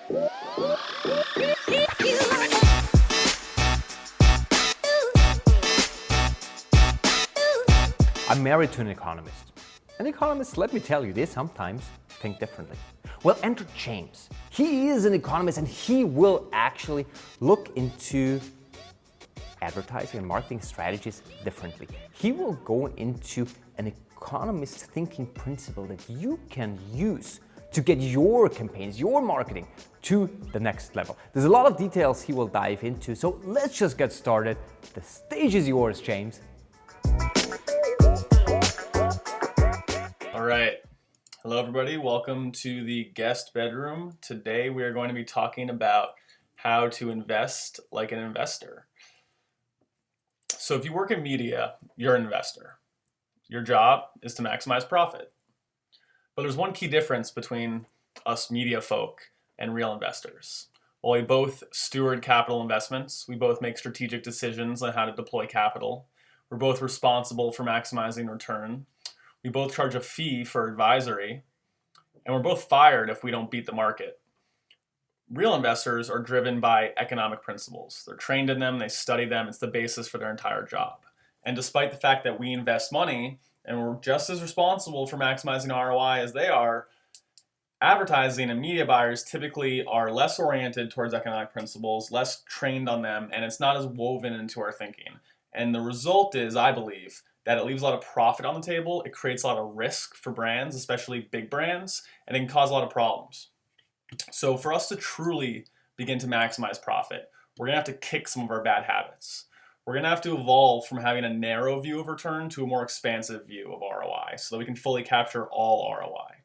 I'm married to an economist. And economists, let me tell you, they sometimes think differently. Well, enter James. He is an economist and he will actually look into advertising and marketing strategies differently. He will go into an economist thinking principle that you can use to get your campaigns, your marketing to the next level. There's a lot of details he will dive into, so let's just get started. The stage is yours, James. All right. Hello, everybody. Welcome to the guest bedroom. Today, we are going to be talking about how to invest like an investor. So if you work in media, you're an investor. Your job is to maximize profit. But there's one key difference between us media folk and real investors. While we both steward capital investments, we both make strategic decisions on how to deploy capital. We're both responsible for maximizing return. We both charge a fee for advisory, and we're both fired if we don't beat the market. Real investors are driven by economic principles. They're trained in them, they study them, it's the basis for their entire job. And despite the fact that we invest money and we're just as responsible for maximizing ROI as they are, advertising and media buyers typically are less oriented towards economic principles, less trained on them, and it's not as woven into our thinking. And the result is, I believe, that it leaves a lot of profit on the table, it creates a lot of risk for brands, especially big brands, and it can cause a lot of problems. So for us to truly begin to maximize profit, we're gonna have to kick some of our bad habits. We're gonna have to evolve from having a narrow view of return to a more expansive view of ROI so that we can fully capture all ROI.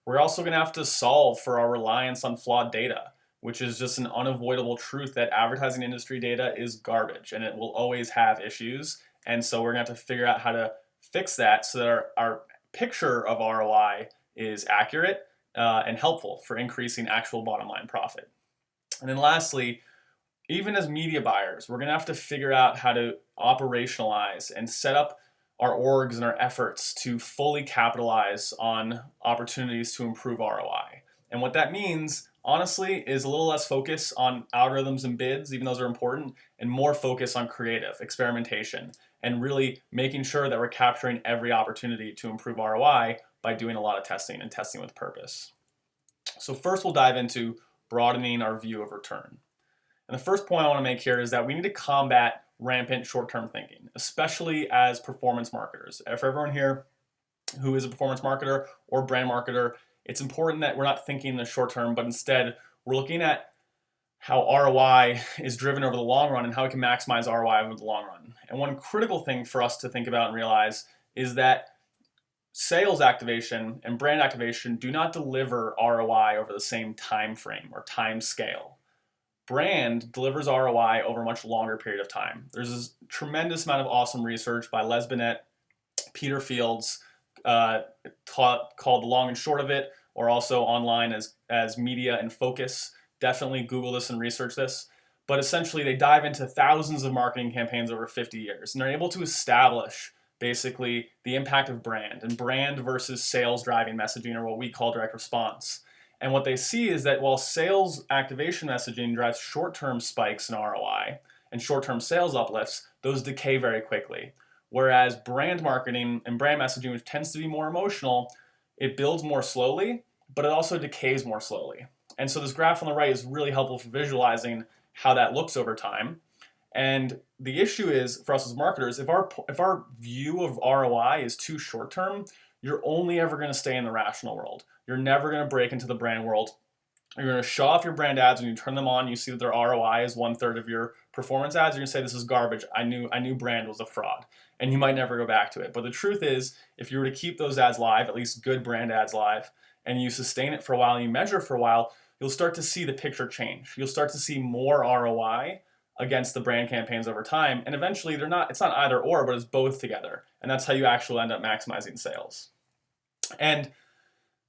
We're also gonna have to solve for our reliance on flawed data, which is just an unavoidable truth that advertising industry data is garbage and it will always have issues. And so we're gonna have to figure out how to fix that so that our picture of ROI is accurate and helpful for increasing actual bottom line profit. And then lastly, even as media buyers, we're gonna have to figure out how to operationalize and set up our orgs and our efforts to fully capitalize on opportunities to improve ROI. And what that means, honestly, is a little less focus on algorithms and bids, even those are important, and more focus on creative experimentation and really making sure that we're capturing every opportunity to improve ROI by doing a lot of testing and testing with purpose. So first we'll dive into broadening our view of return. And the first point I want to make here is that we need to combat rampant short-term thinking, especially as performance marketers. For everyone here who is a performance marketer or brand marketer, it's important that we're not thinking in the short term, but instead we're looking at how ROI is driven over the long run and how we can maximize ROI over the long run. And one critical thing for us to think about and realize is that sales activation and brand activation do not deliver ROI over the same time frame or time scale. Brand delivers ROI over a much longer period of time. There's this tremendous amount of awesome research by Les Binet, Peter Fields, called The Long and Short of It, or also online as Media and Focus. Definitely Google this and research this. But essentially, they dive into thousands of marketing campaigns over 50 years, and they're able to establish basically the impact of brand and brand versus sales driving messaging, or what we call direct response. And what they see is that while sales activation messaging drives short-term spikes in ROI and short-term sales uplifts, those decay very quickly. Whereas brand marketing and brand messaging, which tends to be more emotional, it builds more slowly, but it also decays more slowly. And so this graph on the right is really helpful for visualizing how that looks over time. And the issue is, for us as marketers, if our view of ROI is too short-term, you're only ever going to stay in the rational world. You're never going to break into the brand world. You're going to show off your brand ads. When you turn them on, you see that their ROI is 1/3 of your performance ads. You're going to say, this is garbage. I knew brand was a fraud. And you might never go back to it. But the truth is, if you were to keep those ads live, at least good brand ads live, and you sustain it for a while and you measure for a while, you'll start to see the picture change. You'll start to see more ROI against the brand campaigns over time. And eventually it's not either or, but it's both together. And that's how you actually end up maximizing sales. And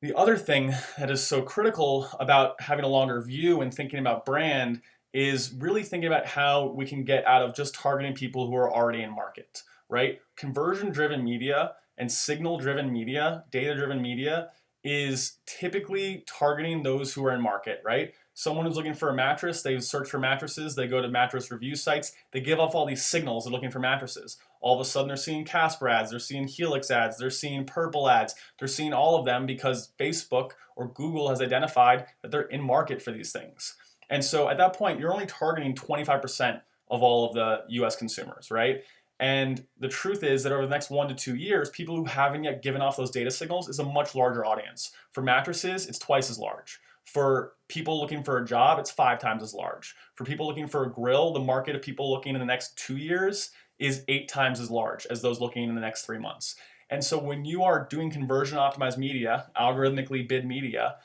the other thing that is so critical about having a longer view and thinking about brand is really thinking about how we can get out of just targeting people who are already in market, right? Conversion-driven media and signal-driven media, data-driven media is typically targeting those who are in market, right? Someone who's looking for a mattress, they search for mattresses, they go to mattress review sites, they give off all these signals, they're looking for mattresses. All of a sudden they're seeing Casper ads, they're seeing Helix ads, they're seeing Purple ads, they're seeing all of them because Facebook or Google has identified that they're in market for these things. And so at that point, you're only targeting 25% of all of the US consumers, right? And the truth is that over the next 1 to 2 years, people who haven't yet given off those data signals is a much larger audience. For mattresses, it's twice as large. For people looking for a job, it's 5 times as large. For people looking for a grill, the market of people looking in the next 2 years is 8 times as large as those looking in the next 3 months. And so when you are doing conversion optimized media, algorithmically bid media,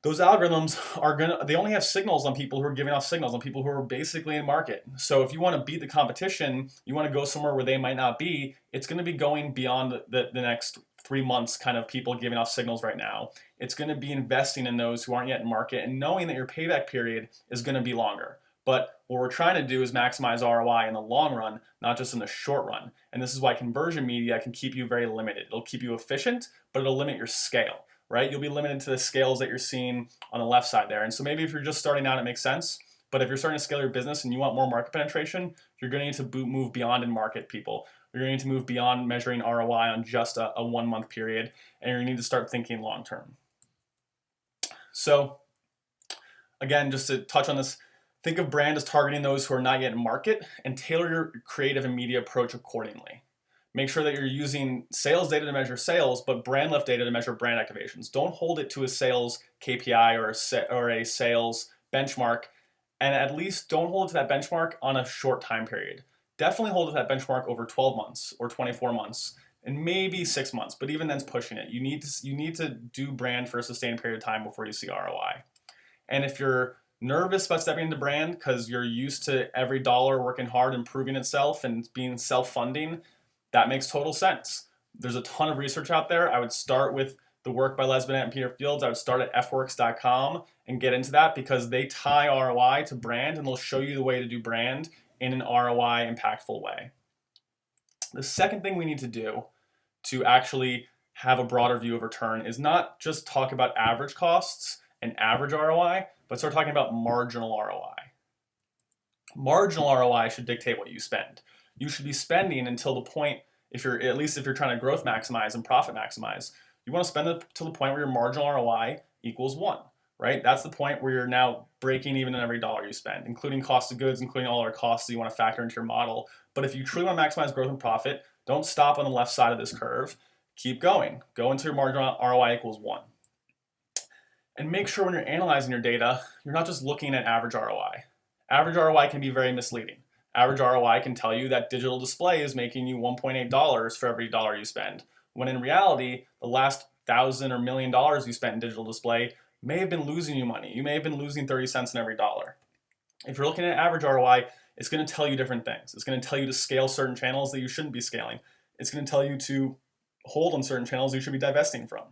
those algorithms they only have signals on people who are giving off signals on people who are basically in market. So if you want to beat the competition, you want to go somewhere where they might not be, it's going to be going beyond the next 3 months kind of people giving off signals right now. It's going to be investing in those who aren't yet in market and knowing that your payback period is going to be longer. But what we're trying to do is maximize ROI in the long run, not just in the short run. And this is why conversion media can keep you very limited. It'll keep you efficient, but it'll limit your scale. Right? You'll be limited to the scales that you're seeing on the left side there. And so maybe if you're just starting out, it makes sense. But if you're starting to scale your business and you want more market penetration, you're going to need to move beyond in market people. You're going to need to move beyond measuring ROI on just a 1 month period. And you're going to need to start thinking long term. So again, just to touch on this, think of brand as targeting those who are not yet in market and tailor your creative and media approach accordingly. Make sure that you're using sales data to measure sales, but brand lift data to measure brand activations. Don't hold it to a sales KPI or a sales benchmark, and at least don't hold it to that benchmark on a short time period. Definitely hold it to that benchmark over 12 months or 24 months, and maybe 6 months, but even then's pushing it. You need to do brand for a sustained period of time before you see ROI. And if you're nervous about stepping into brand because you're used to every dollar working hard, improving itself, and being self-funding, that makes total sense. There's a ton of research out there. I would start with the work by Les Binet and Peter Fields. I would start at fworks.com and get into that because they tie ROI to brand and they'll show you the way to do brand in an ROI impactful way. The second thing we need to do to actually have a broader view of return is not just talk about average costs and average ROI, but start talking about marginal ROI. Marginal ROI should dictate what you spend. You should be spending until the point, if you're trying to growth maximize and profit maximize, you want to spend it to the point where your marginal ROI equals 1, right? That's the point where you're now breaking even in every dollar you spend, including cost of goods, including all our costs that you want to factor into your model. But if you truly want to maximize growth and profit, don't stop on the left side of this curve. Keep going. Go until your marginal ROI equals 1. And make sure when you're analyzing your data, you're not just looking at average ROI. Average ROI can be very misleading. Average ROI can tell you that digital display is making you $1.8 for every dollar you spend, when in reality, the last $1,000 or $1 million you spent in digital display may have been losing you money. You may have been losing 30 cents in every dollar. If you're looking at average ROI, it's going to tell you different things. It's going to tell you to scale certain channels that you shouldn't be scaling. It's going to tell you to hold on certain channels you should be divesting from.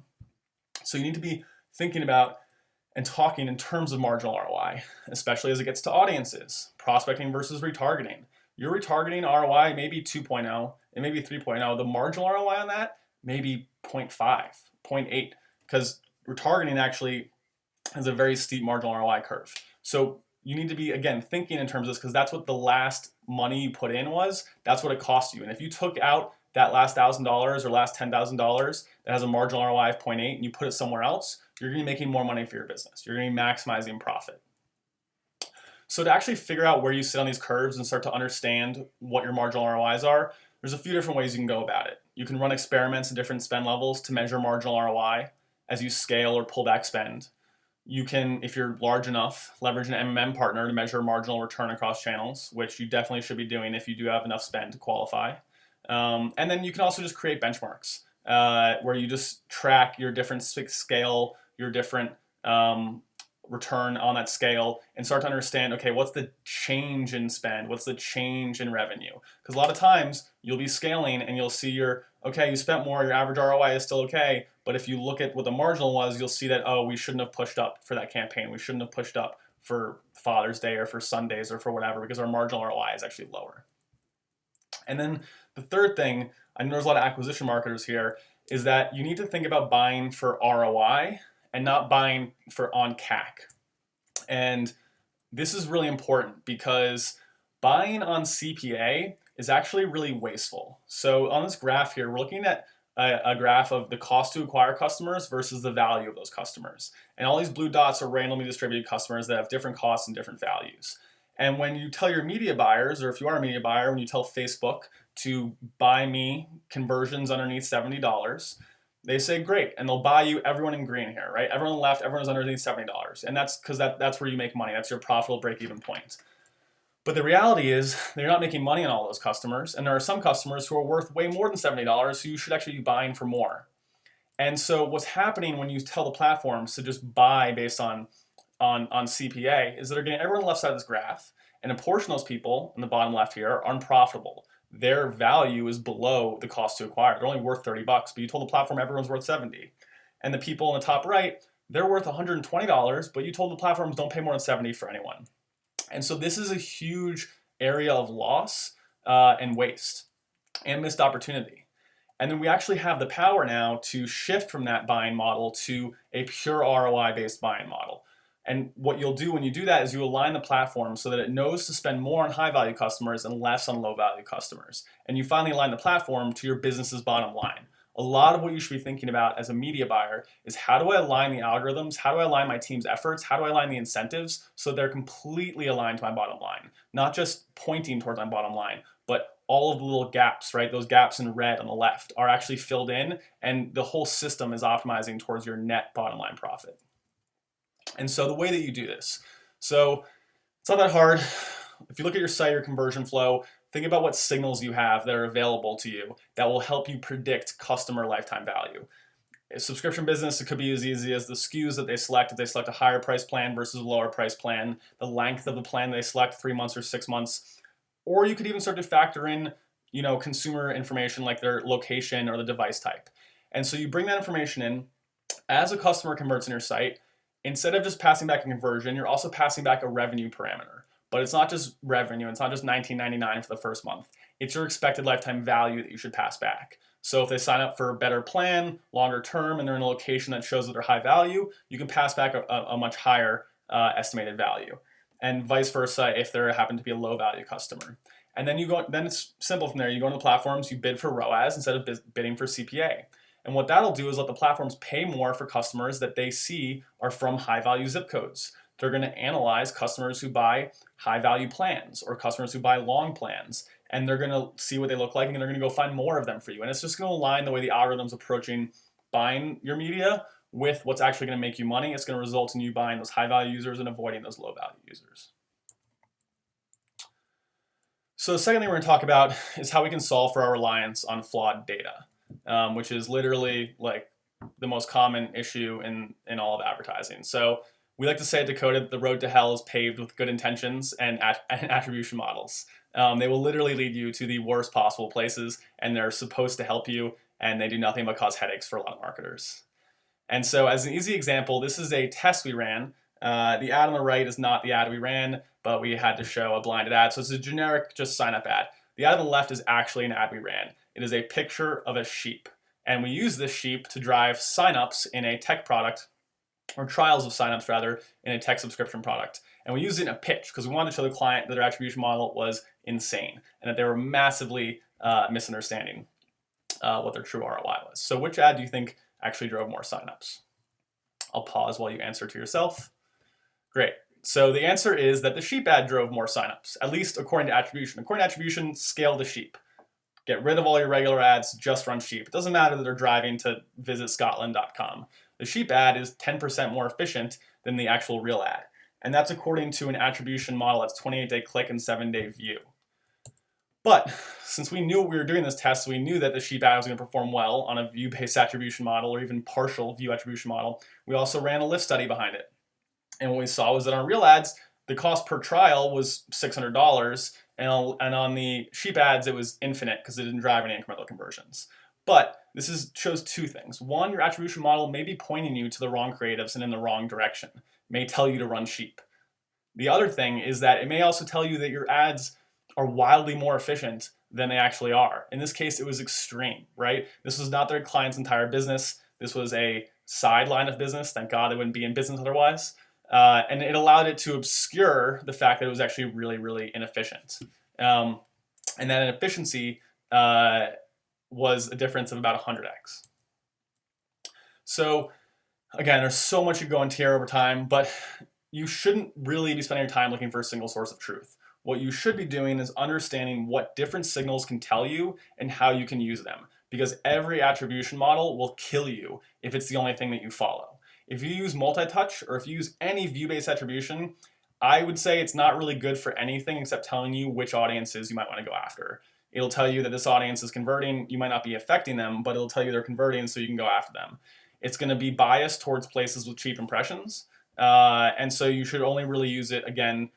So you need to be thinking about and talking in terms of marginal ROI, especially as it gets to audiences, prospecting versus retargeting. Your retargeting ROI may be 2.0, it may be 3.0. The marginal ROI on that may be 0.5, 0.8, because retargeting actually has a very steep marginal ROI curve. So you need to be, again, thinking in terms of this, because that's what the last money you put in was, that's what it cost you. And if you took out that last $1,000 or last $10,000 that has a marginal ROI of 0.8 and you put it somewhere else, you're going to be making more money for your business. You're going to be maximizing profit. So to actually figure out where you sit on these curves and start to understand what your marginal ROIs are, there's a few different ways you can go about it. You can run experiments at different spend levels to measure marginal ROI as you scale or pull back spend. You can, if you're large enough, leverage an MMM partner to measure marginal return across channels, which you definitely should be doing if you do have enough spend to qualify. And then you can also just create benchmarks where you just track your different scale, your different return on that scale, and start to understand, okay, what's the change in spend? What's the change in revenue? Because a lot of times you'll be scaling and you'll see okay, you spent more, your average ROI is still okay, but if you look at what the marginal was, you'll see that, oh, we shouldn't have pushed up for that campaign. We shouldn't have pushed up for Father's Day or for Sundays or for whatever, because our marginal ROI is actually lower. And then the third thing, I know there's a lot of acquisition marketers here, is that you need to think about buying for ROI and not buying for on CAC. And this is really important because buying on CPA is actually really wasteful. So on this graph here, we're looking at a graph of the cost to acquire customers versus the value of those customers. And all these blue dots are randomly distributed customers that have different costs and different values. And when you tell your media buyers, or if you are a media buyer, when you tell Facebook to buy me conversions underneath $70, they say great, and they'll buy you everyone in green here, right? Everyone on the left, everyone's underneath $70. And that's because that's where you make money. That's your profitable break-even point. But the reality is they're not making money on all those customers. And there are some customers who are worth way more than $70 who you should actually be buying for more. And so what's happening when you tell the platforms to just buy based on CPA is that they're getting everyone on the left side of this graph. And a portion of those people in the bottom left here are unprofitable. Their value is below the cost to acquire. They're only worth $30, but you told the platform everyone's worth $70. And the people in the top right, they're worth $120, but you told the platforms don't pay more than $70 for anyone. And so this is a huge area of loss and waste and missed opportunity. And then we actually have the power now to shift from that buying model to a pure ROI-based buying model. And what you'll do when you do that is you align the platform so that it knows to spend more on high-value customers and less on low-value customers. And you finally align the platform to your business's bottom line. A lot of what you should be thinking about as a media buyer is how do I align the algorithms? How do I align my team's efforts? How do I align the incentives so they're completely aligned to my bottom line? Not just pointing towards my bottom line, but all of the little gaps, right? Those gaps in red on the left are actually filled in, and the whole system is optimizing towards your net bottom line profit. And so the way that you do this, so it's not that hard. If you look at your site or conversion flow, think about what signals you have that are available to you that will help you predict customer lifetime value. A subscription business, it could be as easy as the SKUs that they select. If they select a higher price plan versus a lower price plan, the length of the plan they select, 3 months or 6 months. Or you could even start to factor in, consumer information like their location or the device type. And so you bring that information in. As a customer converts in your site, instead of just passing back a conversion, you're also passing back a revenue parameter. But it's not just revenue. It's not just $19.99 for the first month. It's your expected lifetime value that you should pass back. So if they sign up for a better plan, longer term, and they're in a location that shows that they're high value, you can pass back a much higher estimated value. And vice versa if they happen to be a low value customer. And then then it's simple from there. You go into the platforms, you bid for ROAS instead of bidding for CPA. And what that'll do is let the platforms pay more for customers that they see are from high value zip codes. They're going to analyze customers who buy high value plans or customers who buy long plans, and they're going to see what they look like, and they're going to go find more of them for you. And it's just going to align the way the algorithm's approaching buying your media with what's actually going to make you money. It's going to result in you buying those high value users and avoiding those low value users. So the second thing we're going to talk about is how we can solve for our reliance on flawed data, which is literally like the most common issue in all of advertising. So we like to say at Dakota that the road to hell is paved with good intentions and attribution models. They will literally lead you to the worst possible places, and they're supposed to help you, and they do nothing but cause headaches for a lot of marketers. And so as an easy example, this is a test we ran. The ad on the right is not the ad we ran, but we had to show a blinded ad. So it's a generic just sign up ad. The ad on the left is actually an ad we ran. It is a picture of a sheep. And we use this sheep to drive signups in a tech product, or trials of signups rather, in a tech subscription product. And we used it in a pitch because we wanted to show the client that their attribution model was insane and that they were massively misunderstanding what their true ROI was. So which ad do you think actually drove more signups? I'll pause while you answer to yourself. Great. So the answer is that the sheep ad drove more signups, at least according to attribution. According to attribution, scale the sheep. Get rid of all your regular ads, just run sheep. It doesn't matter that they're driving to visitscotland.com. The sheep ad is 10% more efficient than the actual real ad. And that's according to an attribution model that's 28-day click and 7-day view. But since we knew we were doing this test, we knew that the sheep ad was going to perform well on a view-based attribution model or even partial view attribution model. We also ran a lift study behind it. And what we saw was that on real ads, the cost per trial was $600, and on the sheep ads, it was infinite because it didn't drive any incremental conversions. But this shows two things. One, your attribution model may be pointing you to the wrong creatives and in the wrong direction. It may tell you to run sheep. The other thing is that it may also tell you that your ads are wildly more efficient than they actually are. In this case, it was extreme, right? This was not their client's entire business. This was a sideline of business. Thank God they wouldn't be in business otherwise. And it allowed it to obscure the fact that it was actually really, really inefficient. And that inefficiency was a difference of about 100x. So again, there's so much you go into here over time, but you shouldn't really be spending your time looking for a single source of truth. What you should be doing is understanding what different signals can tell you and how you can use them, because every attribution model will kill you if it's the only thing that you follow. If you use multi-touch or if you use any view-based attribution, I would say it's not really good for anything except telling you which audiences you might want to go after. It'll tell you that this audience is converting. You might not be affecting them, but it'll tell you they're converting so you can go after them. It's going to be biased towards places with cheap impressions. And so you should only really use it, again,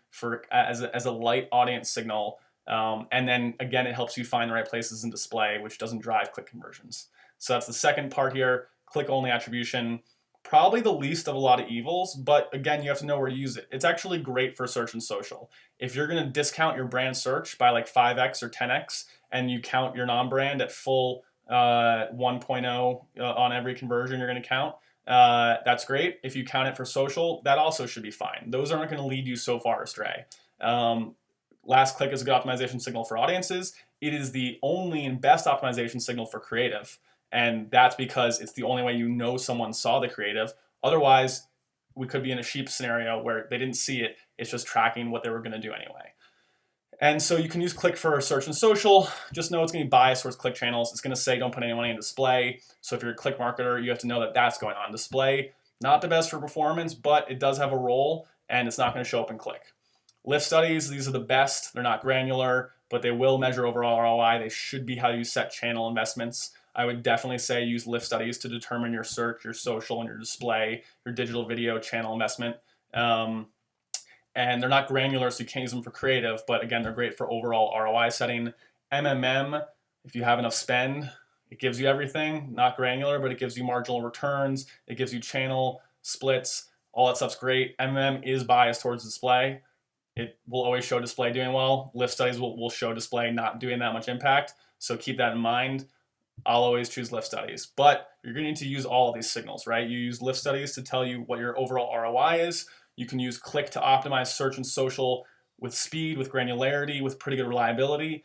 as a light audience signal. And then, again, it helps you find the right places in display, which doesn't drive click conversions. So that's the second part here, click-only attribution. Probably the least of a lot of evils, but again, you have to know where to use it. It's actually great for search and social. If you're going to discount your brand search by like 5x or 10x, and you count your non-brand at full 1.0 on every conversion you're going to count, that's great. If you count it for social, that also should be fine. Those aren't going to lead you so far astray. Last click is a good optimization signal for audiences. It is the only and best optimization signal for creative. And that's because it's the only way you know someone saw the creative. Otherwise, we could be in a sheep scenario where they didn't see it. It's just tracking what they were going to do anyway. And so you can use click for search and social. Just know it's going to be biased towards click channels. It's going to say don't put any money in display. So if you're a click marketer, you have to know that that's going on display. Not the best for performance, but it does have a role, and it's not going to show up in click. Lift studies, these are the best. They're not granular, but they will measure overall ROI. They should be how you set channel investments. I would definitely say use lift studies to determine your search, your social, and your display, your digital video channel investment. And they're not granular, so you can't use them for creative, but again, they're great for overall ROI setting. MMM, if you have enough spend, it gives you everything. Not granular, but it gives you marginal returns. It gives you channel splits. All that stuff's great. MMM is biased towards display. It will always show display doing well. Lift studies will show display not doing that much impact, so keep that in mind. I'll always choose lift studies, but you're going to need to use all of these signals, right? You use lift studies to tell you what your overall ROI is. You can use click to optimize search and social with speed, with granularity, with pretty good reliability.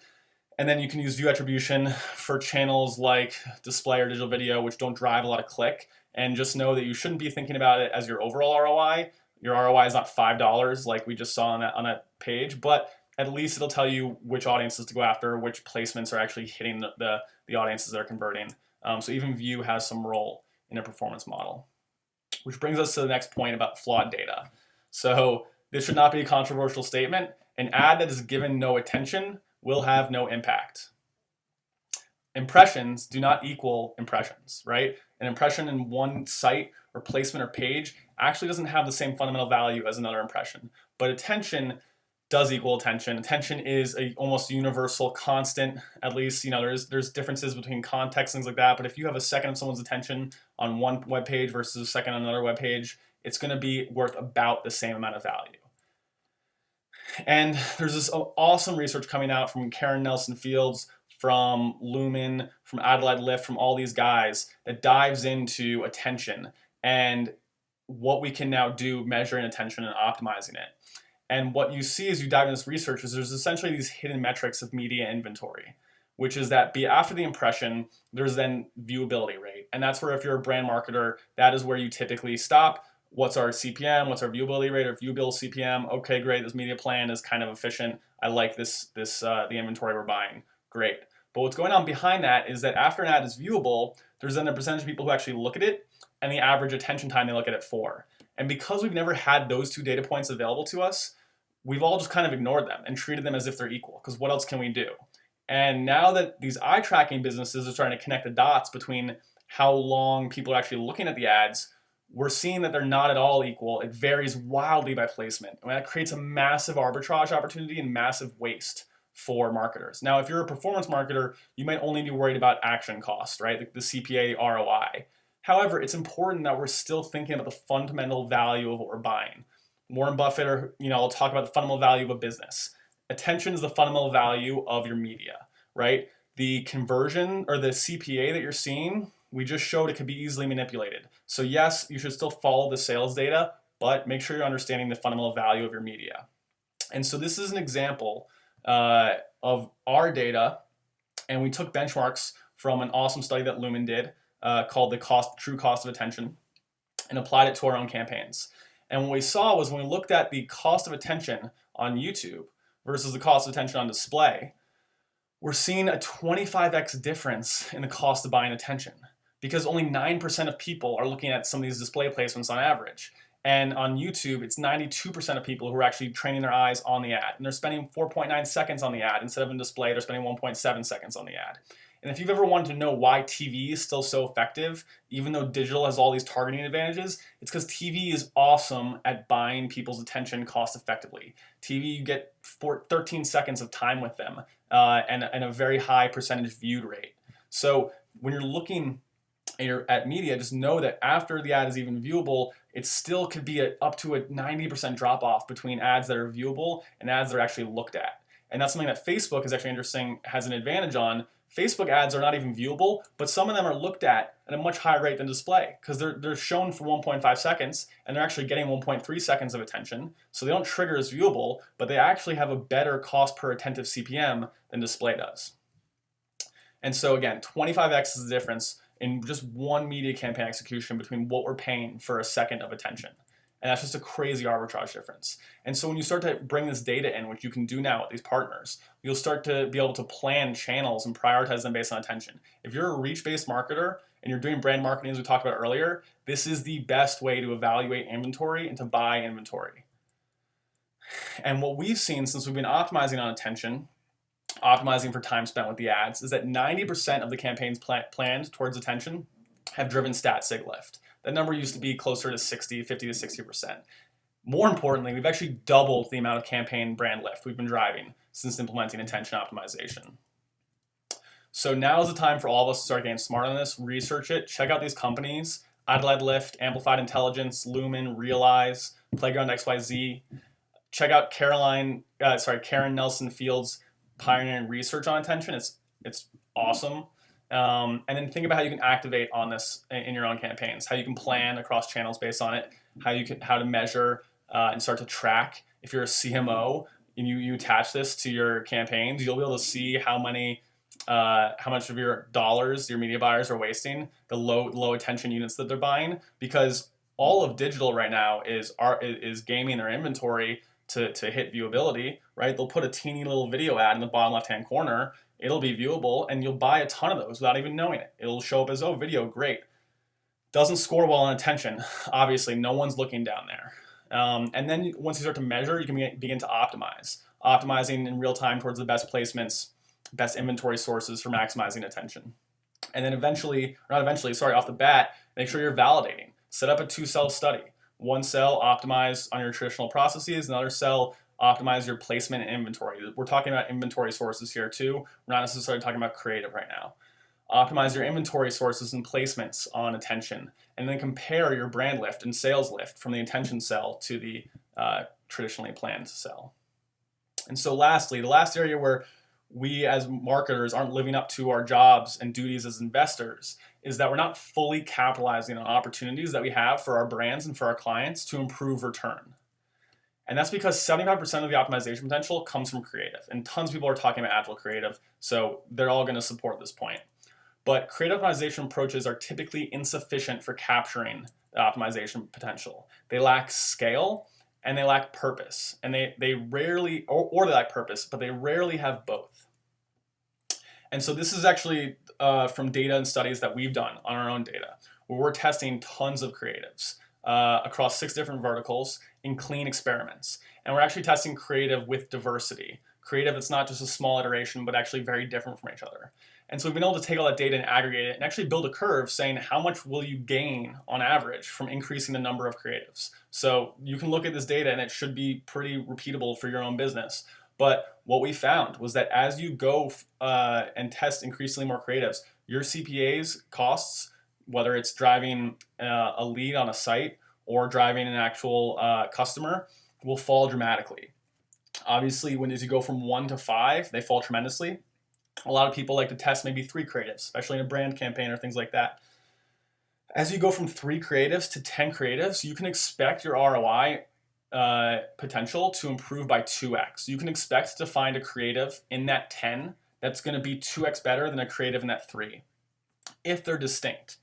And then you can use view attribution for channels like display or digital video, which don't drive a lot of click. And just know that you shouldn't be thinking about it as your overall ROI. Your ROI is not $5 like we just saw on that page, but at least it'll tell you which audiences to go after, which placements are actually hitting the audiences that are converting. So even view has some role in a performance model. Which brings us to the next point about flawed data. So this should not be a controversial statement. An ad that is given no attention will have no impact. Impressions do not equal impressions, right? An impression in one site or placement or page actually doesn't have the same fundamental value as another impression. But attention does equal attention. Attention is a almost universal constant. At least, there's differences between context, things like that. But if you have a second of someone's attention on one web page versus a second on another web page, it's going to be worth about the same amount of value. And there's this awesome research coming out from Karen Nelson Fields, from Lumen, from Adelaide Lift, from all these guys that dives into attention and what we can now do measuring attention and optimizing it. And what you see as you dive into this research is there's essentially these hidden metrics of media inventory, which is that after the impression, there's then viewability rate. And that's where if you're a brand marketer, that is where you typically stop. What's our CPM? What's our viewability rate or viewable CPM? Okay, great. This media plan is kind of efficient. I like the inventory we're buying. Great. But what's going on behind that is that after an ad is viewable, there's then a percentage of people who actually look at it and the average attention time they look at it for. And because we've never had those two data points available to us, we've all just kind of ignored them and treated them as if they're equal, because what else can we do? And now that these eye tracking businesses are starting to connect the dots between how long people are actually looking at the ads, we're seeing that they're not at all equal. It varies wildly by placement. And that creates a massive arbitrage opportunity and massive waste for marketers. Now, if you're a performance marketer, you might only be worried about action cost, right? The CPA, ROI. However, it's important that we're still thinking about the fundamental value of what we're buying. Warren Buffett, will talk about the fundamental value of a business. Attention is the fundamental value of your media. right? The conversion or the CPA that you're seeing, we just showed it could be easily manipulated. So yes, you should still follow the sales data, but make sure you're understanding the fundamental value of your media. And so this is an example of our data, and we took benchmarks from an awesome study that Lumen did called the true cost of attention, and applied it to our own campaigns. And what we saw was when we looked at the cost of attention on YouTube versus the cost of attention on display, we're seeing a 25x difference in the cost of buying attention, because only 9% of people are looking at some of these display placements on average. And on YouTube, it's 92% of people who are actually training their eyes on the ad. And they're spending 4.9 seconds on the ad. Instead of in display, they're spending 1.7 seconds on the ad. And if you've ever wanted to know why TV is still so effective, even though digital has all these targeting advantages, it's because TV is awesome at buying people's attention cost effectively. TV, you get 13 seconds of time with them and a very high percentage viewed rate. So when you're looking at media, just know that after the ad is even viewable, it still could be up to a 90% drop off between ads that are viewable and ads that are actually looked at. And that's something that Facebook is actually interesting, has an advantage on. Facebook ads are not even viewable, but some of them are looked at a much higher rate than display, because they're shown for 1.5 seconds and they're actually getting 1.3 seconds of attention. So they don't trigger as viewable, but they actually have a better cost per attentive CPM than display does. And so again, 25x is the difference in just one media campaign execution between what we're paying for a second of attention. And that's just a crazy arbitrage difference. And so when you start to bring this data in, which you can do now with these partners, you'll start to be able to plan channels and prioritize them based on attention. If you're a reach-based marketer and you're doing brand marketing, as we talked about earlier, this is the best way to evaluate inventory and to buy inventory. And what we've seen since we've been optimizing on attention, optimizing for time spent with the ads, is that 90% of the campaigns planned towards attention have driven stat sig lift. That number used to be closer to 50 to 60%. More importantly, we've actually doubled the amount of campaign brand lift we've been driving since implementing attention optimization. So now is the time for all of us to start getting smart on this, research it, check out these companies, Ad-led Lift, Amplified Intelligence, Lumen, Realize, Playground XYZ. Check out Karen Nelson Field's pioneering research on attention. It's awesome. And then think about how you can activate on this in your own campaigns, how you can plan across channels based on it, how to measure and start to track. If you're a CMO and you attach this to your campaigns, you'll be able to see how much of your dollars your media buyers are wasting, the low attention units that they're buying, because all of digital right now is gaming their inventory to hit viewability, right? They'll put a teeny little video ad in the bottom left-hand corner. It'll be viewable, and you'll buy a ton of those without even knowing it. It'll show up as, oh, video, great. Doesn't score well on attention. Obviously, no one's looking down there. And then once you start to measure, you can begin to optimize. Optimizing in real time towards the best placements, best inventory sources for maximizing attention. And then off the bat, make sure you're validating. Set up a 2-cell study. 1 cell, optimize on your traditional processes. Another cell, optimize your placement and inventory. We're talking about inventory sources here too. We're not necessarily talking about creative right now. Optimize your inventory sources and placements on attention, and then compare your brand lift and sales lift from the intention cell to the traditionally planned cell. And so lastly, the last area where we as marketers aren't living up to our jobs and duties as investors is that we're not fully capitalizing on opportunities that we have for our brands and for our clients to improve return. And that's because 75% of the optimization potential comes from creative. And tons of people are talking about agile creative, so they're all going to support this point. But creative optimization approaches are typically insufficient for capturing the optimization potential. They lack scale and they lack purpose. And they rarely, or they lack purpose, but they rarely have both. And so this is actually from data and studies that we've done on our own data, where we're testing tons of creatives across 6 different verticals in clean experiments. And we're actually testing creative with diversity. Creative, it's not just a small iteration, but actually very different from each other. And so we've been able to take all that data and aggregate it and actually build a curve saying how much will you gain on average from increasing the number of creatives. So you can look at this data and it should be pretty repeatable for your own business. But what we found was that as you go and test increasingly more creatives, your CPA's costs, whether it's driving a lead on a site or driving an actual customer, will fall dramatically. Obviously, as you go from 1 to 5, they fall tremendously. A lot of people like to test maybe 3 creatives, especially in a brand campaign or things like that. As you go from 3 creatives to 10 creatives, you can expect your ROI potential to improve by 2x. You can expect to find a creative in that 10 that's going to be 2x better than a creative in that 3, if they're distinct.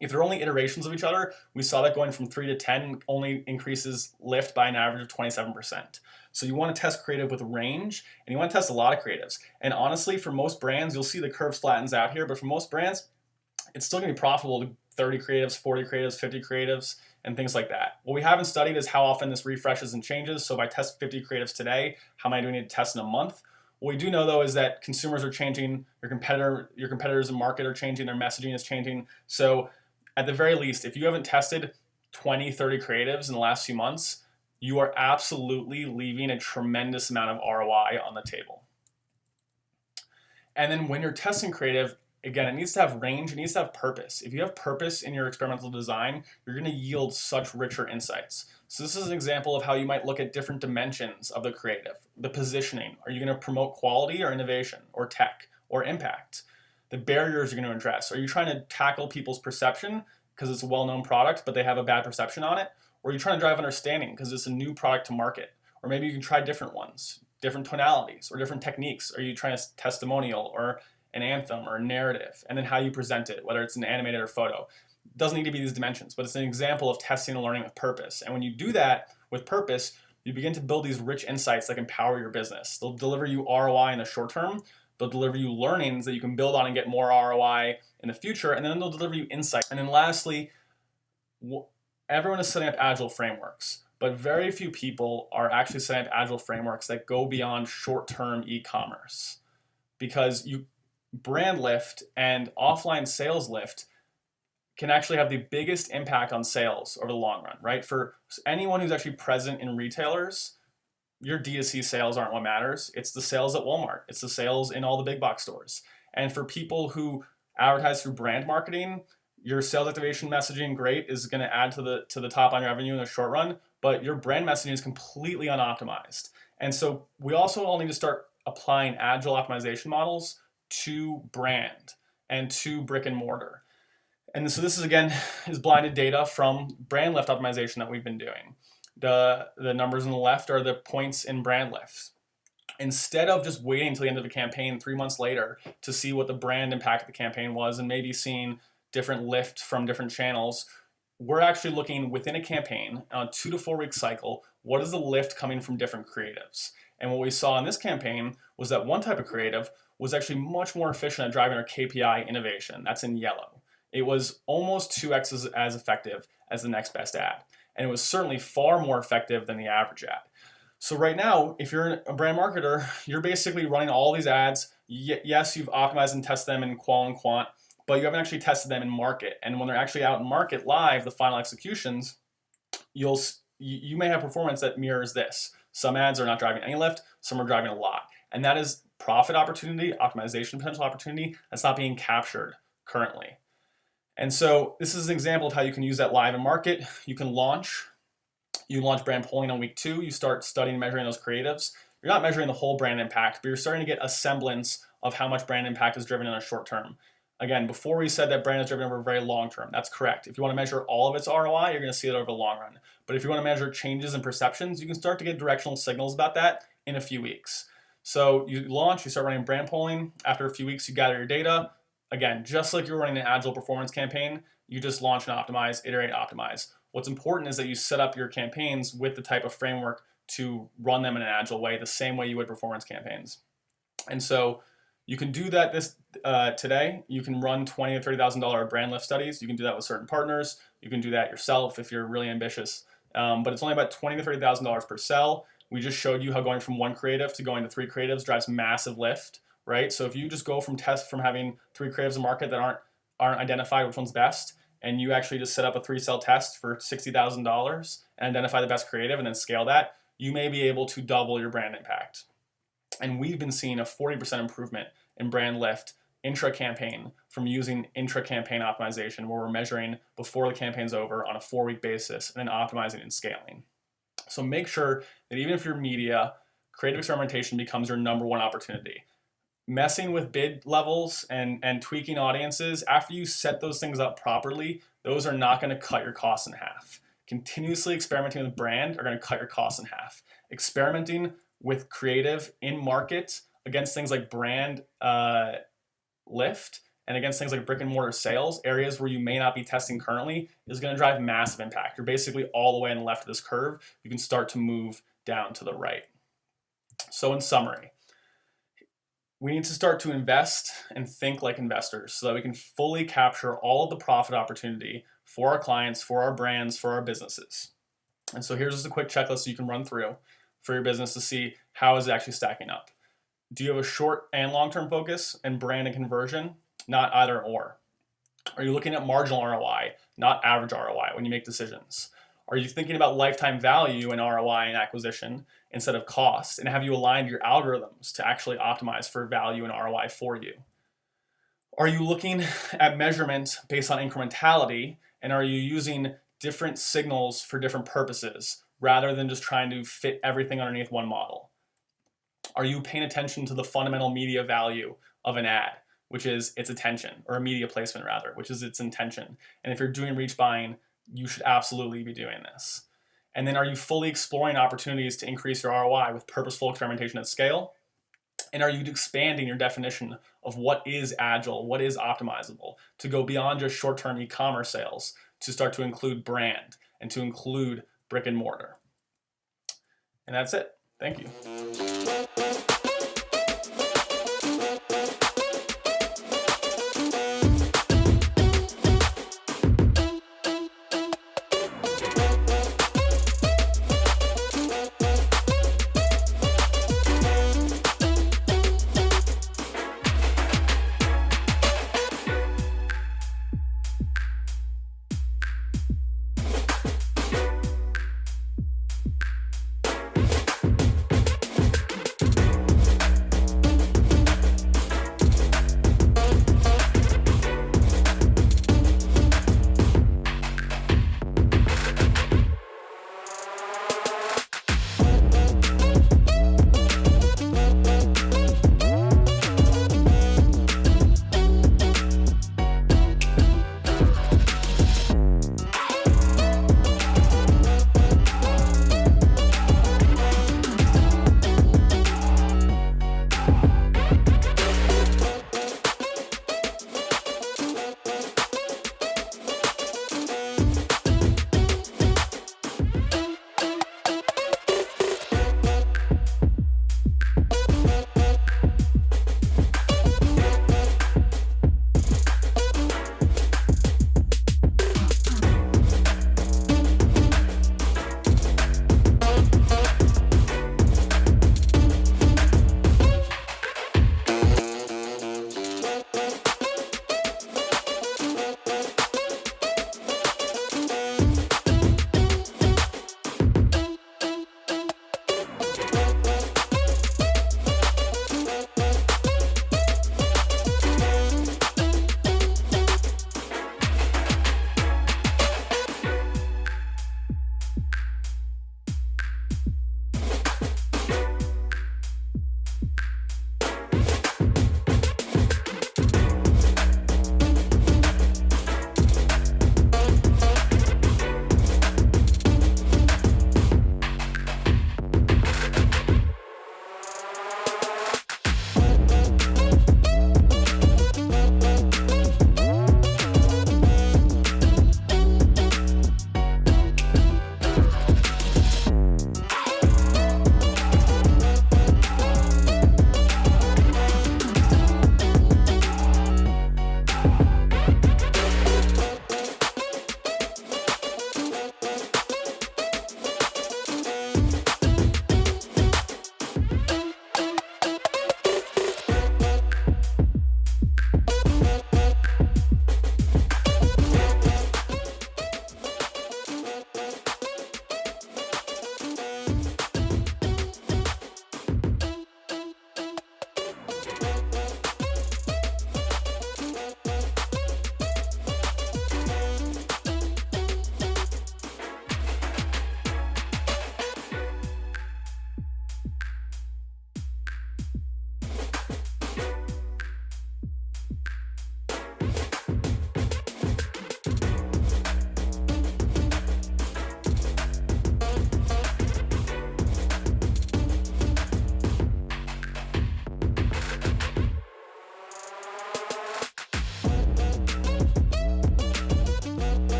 If they're only iterations of each other, we saw that going from 3 to 10 only increases lift by an average of 27%. So you want to test creative with range, and you want to test a lot of creatives. And honestly, for most brands, you'll see the curve flattens out here, but for most brands, it's still going to be profitable to 30 creatives, 40 creatives, 50 creatives, and things like that. What we haven't studied is how often this refreshes and changes. So if I test 50 creatives today, how many do we need to test in a month? What we do know, though, is that consumers are changing, your competitors in market are changing, their messaging is changing. So at the very least, if you haven't tested 20, 30 creatives in the last few months, you are absolutely leaving a tremendous amount of ROI on the table. And then when you're testing creative, again, it needs to have range, it needs to have purpose. If you have purpose in your experimental design, you're going to yield such richer insights. So this is an example of how you might look at different dimensions of the creative. The positioning, are you going to promote quality or innovation or tech or impact? The barriers you're going to address, are you trying to tackle people's perception because it's a well-known product but they have a bad perception on it? Or are you trying to drive understanding because it's a new product to market? Or maybe you can try different ones, different tonalities or different techniques. Are you trying to testimonial or an anthem or a narrative, and then how you present it, whether it's an animated or photo. It doesn't need to be these dimensions, but it's an example of testing and learning with purpose. And when you do that with purpose, you begin to build these rich insights that empower your business. They'll deliver you ROI in the short term, they'll deliver you learnings that you can build on and get more ROI in the future, and then they'll deliver you insights. And then lastly, everyone is setting up agile frameworks, but very few people are actually setting up agile frameworks that go beyond short-term e-commerce, because brand lift and offline sales lift can actually have the biggest impact on sales over the long run, right? For anyone who's actually present in retailers, your D2C sales aren't what matters. It's the sales at Walmart. It's the sales in all the big box stores. And for people who advertise through brand marketing, your sales activation messaging, great, is going to add to the top line revenue in the short run, but your brand messaging is completely unoptimized. And so we also all need to start applying agile optimization models to brand and to brick and mortar. And so this is, again, is blinded data from brand lift optimization that we've been doing. The numbers on the left are the points in brand lifts. Instead of just waiting until the end of the campaign 3 months later to see what the brand impact of the campaign was and maybe seeing different lift from different channels, we're actually looking within a campaign on a 2 to 4 week cycle, what is the lift coming from different creatives? And what we saw in this campaign was that one type of creative was actually much more efficient at driving our KPI innovation. That's in yellow. It was almost 2x as effective as the next best ad. And it was certainly far more effective than the average ad. So right now, if you're a brand marketer, you're basically running all these ads. Yes, you've optimized and tested them in qual and quant, but you haven't actually tested them in market. And when they're actually out in market live, the final executions, you may have performance that mirrors this. Some ads are not driving any lift, some are driving a lot. And that is profit opportunity, optimization potential opportunity that's not being captured currently. And so this is an example of how you can use that live in market. You launch brand polling on week 2. You start studying and measuring those creatives. You're not measuring the whole brand impact, but you're starting to get a semblance of how much brand impact is driven in a short term. Again, before we said that brand is driven over a very long term. That's correct. If you want to measure all of its ROI, you're going to see it over the long run. But if you want to measure changes in perceptions, you can start to get directional signals about that in a few weeks. So you launch, you start running brand polling. After a few weeks, you gather your data. Again, just like you're running an agile performance campaign, you just launch and optimize, iterate, optimize. What's important is that you set up your campaigns with the type of framework to run them in an agile way, the same way you would performance campaigns. And so you can do that today. You can run $20,000 to $30,000 brand lift studies. You can do that with certain partners. You can do that yourself if you're really ambitious. But it's only about $20,000 to $30,000 per sell. We just showed you how going from 1 creative to going to 3 creatives drives massive lift, right? So if you just go from having 3 creatives in market that aren't identified which one's best, and you actually just set up a 3-cell test for $60,000 and identify the best creative and then scale that, you may be able to double your brand impact. And we've been seeing a 40% improvement in brand lift intra-campaign from using intra-campaign optimization, where we're measuring before the campaign's over on a 4-week basis and then optimizing and scaling. So make sure that even if you're media, creative experimentation becomes your number 1 opportunity. messing with bid levels and tweaking audiences, after you set those things up properly, those are not going to cut your costs in half. Continuously experimenting with brand are going to cut your costs in half. Experimenting with creative in market against things like brand lift and against things like brick and mortar sales, areas where you may not be testing currently, is going to drive massive impact. You're basically all the way on the left of this curve. You can start to move down to the right. So in summary, we need to start to invest and think like investors so that we can fully capture all of the profit opportunity for our clients, for our brands, for our businesses. And so here's just a quick checklist so you can run through for your business to see how is it actually stacking up. Do you have a short and long-term focus in brand and conversion? Not either or. Are you looking at marginal ROI, not average ROI when you make decisions? Are you thinking about lifetime value and ROI and acquisition instead of cost? And have you aligned your algorithms to actually optimize for value and ROI for you? Are you looking at measurement based on incrementality? And are you using different signals for different purposes rather than just trying to fit everything underneath one model? Are you paying attention to the fundamental media value of an ad, which is its attention, or a media placement rather, which is its intention? And if you're doing reach buying, you should absolutely be doing this. And then are you fully exploring opportunities to increase your ROI with purposeful experimentation at scale? And are you expanding your definition of what is agile, what is optimizable, to go beyond just short-term e-commerce sales, to start to include brand and to include brick and mortar? And that's it. Thank you.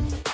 soon.